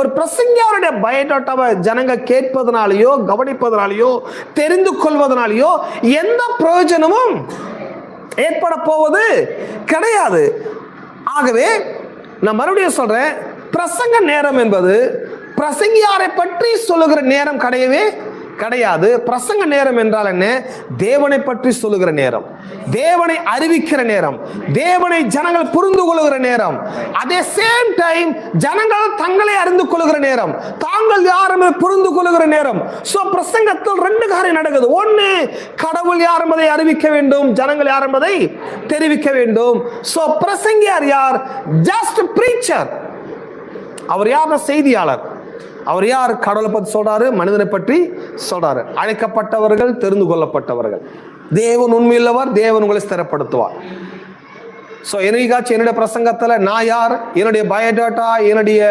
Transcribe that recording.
ஒரு பிரசங்கியாருடைய பயோடாட்டாவை ஜனங்க கேட்பதனாலேயோ கவனிப்பதனாலேயோ தெரிந்து கொள்வதனாலேயோ எந்த பிரயோஜனமும் ஏற்பட போவது கிடையாது. ஆகவே நான் மறுபடியும் சொல்றேன், பிரசங்க நேரம் என்பது பிரசங்கியாரை பற்றி சொல்லுகிற நேரம் கிடையவே கிடையாது. பிரசங்க நேரம் என்றால் என்ன? தேவனை பற்றி சொல்லுகிற நேரம், தேவனை அறிவிக்கிற நேரம், தேவனை ஜனங்கள் புரிந்து கொள்ளுகிற நேரம், அதே சேம் டைம் ஜனங்கள் தங்களை அறிந்து கொள்ளுகிற நேரம், தாங்கள் யாருமே புரிந்து கொள்ளுகிற நேரம். சோ பிரசங்கத்தில் ரெண்டு காரியம் நடக்குது. ஒன்னு, கடவுள் யார் என்பதை அறிவிக்க வேண்டும், ஜனங்கள் யார் என்பதை தெரிவிக்க வேண்டும். சோ பிரசங்கியார் யார்? Just preacher. அவர் யார்? செய்தியாளர். அவர் யார்? கடவுளை பற்றி சொல்றாரு, மனிதனை பற்றி சொல்றாரு. அழைக்கப்பட்டவர்கள், தெரிந்து கொள்ளப்பட்டவர்கள். தேவன் உண்மையுள்ளவர், தேவன் உங்களை ஸ்திரப்படுத்துவார். சோ என்னைக்காச்சும் என்னுடைய பிரசங்கத்துல நான் யார், என்னுடைய பயோடாட்டா, என்னுடைய